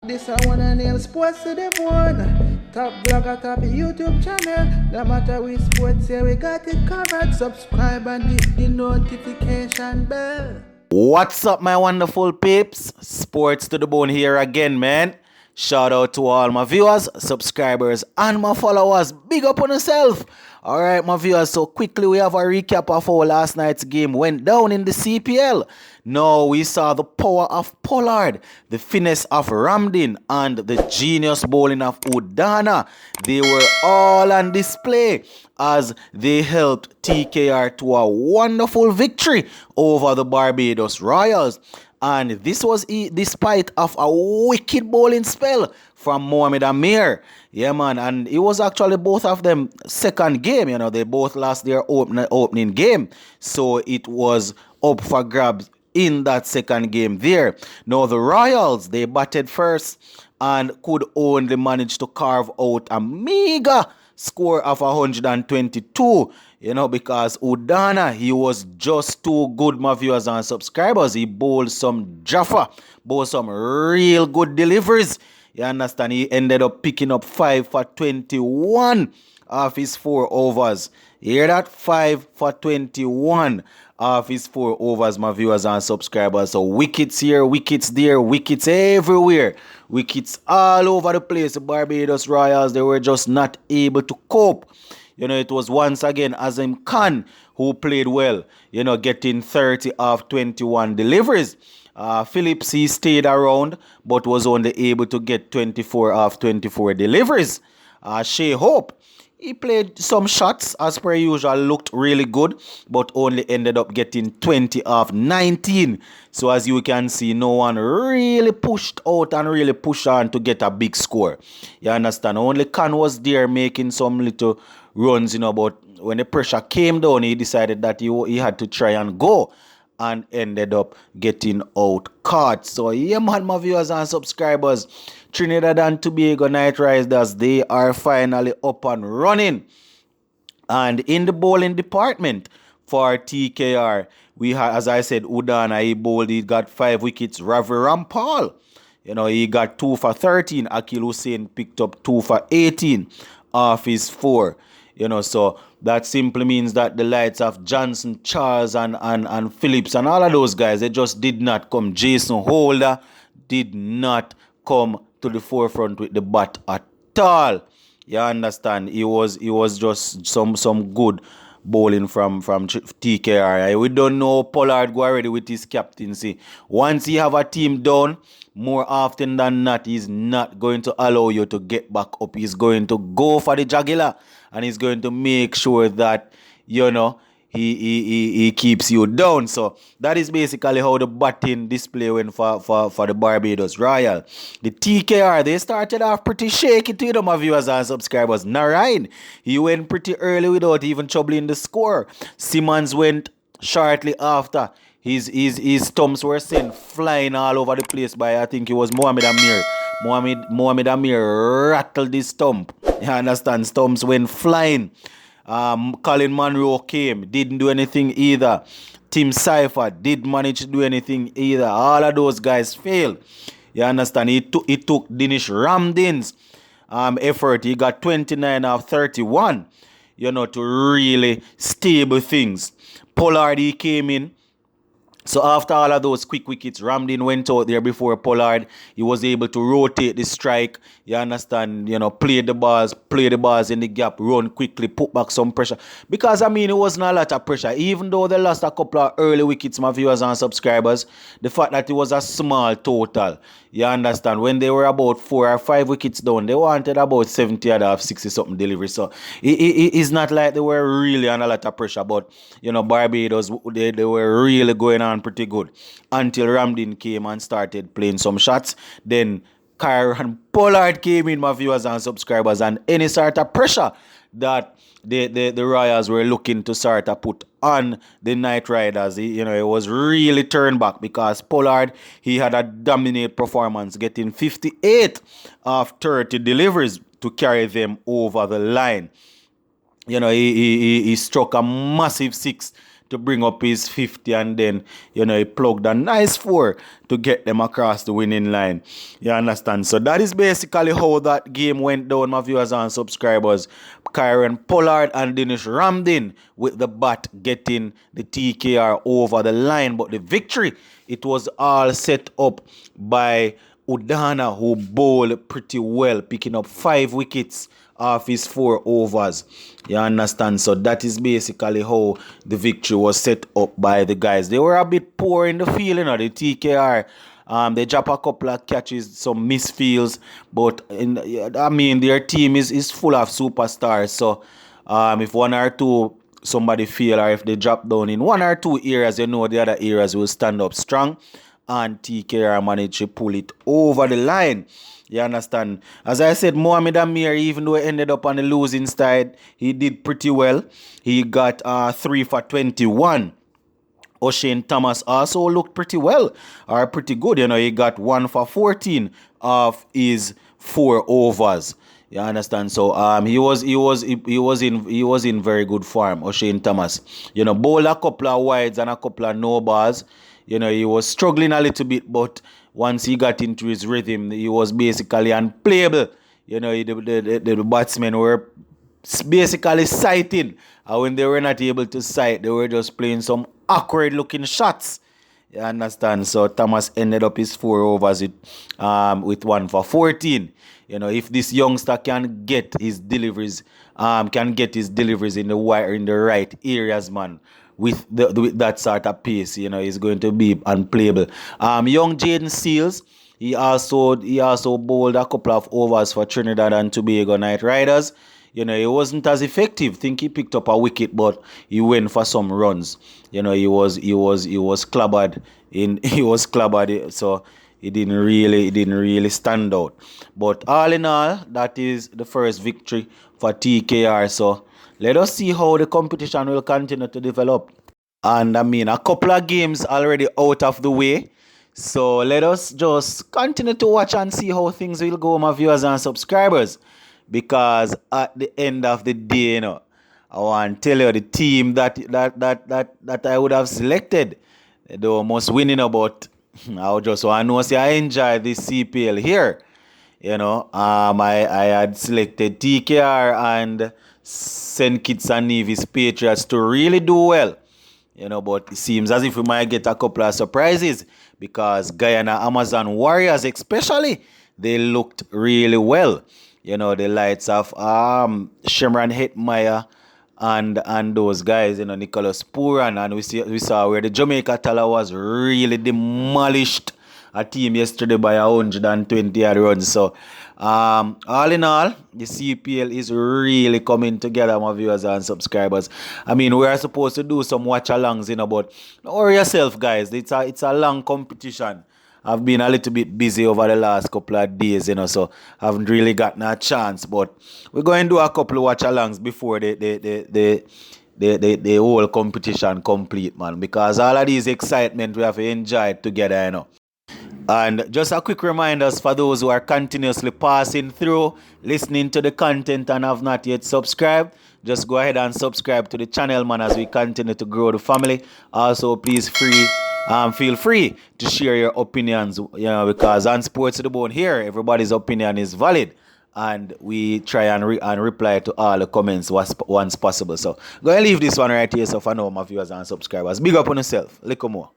This I wanna nail sports to the bone. Top blogger, top YouTube channel. No matter which sports, here we got it covered. Subscribe and hit the notification bell. What's up, my wonderful peeps? Sports to the bone here again, man. Shout out to all my viewers, subscribers, and my followers. Big up on yourself. Alright, my viewers, so quickly we have a recap of how last night's game went down in the CPL. Now we saw the power of Pollard, the finesse of Ramdin, and the genius bowling of Udana. They were all on display as they helped TKR to a wonderful victory over the Barbados Royals. And this was despite of a wicked bowling spell from Mohamed Amir. Yeah, man. And it was actually both of them second game. You know, they both lost their opening game. So it was up for grabs in that second game there. Now, the Royals, they batted first and could only manage to carve out a meager score of 122, you know, because Udana, he was just too good, my viewers and subscribers. He bowled some Jaffa, bowled some real good deliveries. You understand? He ended up picking up 5 for 21 of his 4 overs. You hear that? 5 for 21 of his 4 overs, my viewers and subscribers. So wickets here, wickets there, wickets everywhere. Wickets all over the place. The Barbados Royals, they were just not able to cope. You know, it was once again Azim Khan who played well, you know, getting 30 of 21 deliveries. Phillips, he stayed around but was only able to get 24 of 24 deliveries. Shea Hope, he played some shots as per usual, looked really good, but only ended up getting 20 of 19. So as you can see, no one really pushed out and really pushed on to get a big score. You understand? Only Khan was there making some little runs, you know, but when the pressure came down, he decided that he had to try and go and ended up getting out caught. So yeah, man, my viewers and subscribers, Trinidad and Tobago Night Riders, they are finally up and running. And in the bowling department for TKR, we had, as I said, Udana, he bowled, he got 5 wickets. Ravi Rampal, you know, he got 2 for 13. Akil Hussain picked up 2 for 18 off his 4. You know, so that simply means that the likes of Johnson, Charles, and Phillips and all of those guys, they just did not come. Jason Holder did not come to the forefront with the bat at all. You understand? He was just some good bowling from TKR. We don't know Pollard go already with his captaincy. Once he have a team down, more often than not, he's not going to allow you to get back up. He's going to go for the jugular, and he's going to make sure that, you know, he keeps you down. So that is basically how the batting display went for the Barbados Royal. The TKR, they started off pretty shaky to them, my viewers and subscribers. Narayan, he went pretty early without even troubling the score. Simmons went shortly after. His stumps were sent flying all over the place by, I think it was Mohamed Amir. Mohamed Amir rattled his stump. You understand? Stumps went flying. Colin Monroe came, didn't do anything either. Tim Cypher did manage to do anything either. All of those guys failed. You understand? It took Dinesh Ramdin's effort. He got 29 of 31, you know, to really stable things. Pollard, he came in. So after all of those quick wickets, Ramdin went out there before Pollard. He was able to rotate the strike. You understand? You know, play the balls in the gap, run quickly, put back some pressure. Because, I mean, it wasn't a lot of pressure. Even though they lost a couple of early wickets, my viewers and subscribers, the fact that it was a small total. You understand? When they were about 4 or 5 wickets down, they wanted about 70 out of 60-something delivery. So it's not like they were really on a lot of pressure. But, you know, Barbados, they were really going on pretty good until Ramdin came and started playing some shots. Then Kyron Pollard came in, my viewers and subscribers, and any sort of pressure that the Royals were looking to sort of put on the Night Riders, you know, it was really turned back because Pollard, he had a dominant performance, getting 58 of 30 deliveries to carry them over the line. You know, he struck a massive 6 to bring up his 50, and then, he plugged a nice 4 to get them across the winning line. You understand? So that is basically how that game went down, my viewers and subscribers. Pollard and Ramdin with the bat getting the TKR over the line. But the victory, it was all set up by Udana, who bowled pretty well, picking up 5 wickets off his 4 overs. You understand? So that is basically how the victory was set up by the guys. They were a bit poor in the field, the TKR. They drop a couple of catches, some misfields, but their team is full of superstars. So if one or two somebody fail, or if they drop down in one or two areas, the other areas will stand up strong, and TKR managed to pull it over the line. You understand? As I said, Mohamed Amir, even though he ended up on the losing side, he did pretty well. He got 3 for 21. O'Shane Thomas also looked pretty well, or pretty good. He got 1 for 14 of his 4 overs. You understand? So he was in very good form, O'Shane Thomas. Bowled a couple of wides and a couple of no balls. He was struggling a little bit, but once he got into his rhythm, he was basically unplayable. The batsmen were basically sighting. And when they were not able to sight, they were just playing some awkward looking shots. You understand? So Thomas ended up his 4 overs with 1 for 14. If this youngster can get his deliveries, in the right areas, man, with that sort of pace, he's going to be unplayable. Young Jaden Seals, he also bowled a couple of overs for Trinidad and Tobago Knight Riders. He wasn't as effective. Think he picked up a wicket, but he went for some runs. He was clobbered so he didn't really stand out. But all in all, that is the first victory for TKR. So let us see how the competition will continue to develop. And a couple of games already out of the way. So let us just continue to watch and see how things will go, my viewers and subscribers. Because at the end of the day, I want to tell you the team that I would have selected, they almost winning, but I just want to know, say I enjoy this CPL here. I had selected TKR and St. Kitts and Nevis Patriots to really do well. But it seems as if we might get a couple of surprises, because Guyana Amazon Warriors especially, they looked really well. The likes of Shimran Hetmeyer and those guys, Nicholas Puran, and we saw where the Jamaica Tala was really demolished a team yesterday by 120 runs. So all in all, the CPL is really coming together, my viewers and subscribers. We are supposed to do some watch-alongs, but don't worry yourself, guys. It's a long competition. I've been a little bit busy over the last couple of days, so I haven't really gotten a chance. But we're going to do a couple of watch-alongs before the whole competition complete, man. Because all of these excitement we have to enjoy together, And just a quick reminder for those who are continuously passing through, listening to the content and have not yet subscribed, just go ahead and subscribe to the channel, man, as we continue to grow the family. Also, please feel free to share your opinions, because on Sports to the Bone here, everybody's opinion is valid. And we try and reply to all the comments once possible. So, go and leave this one right here so for now, my viewers and subscribers. Big up on yourself. Little more.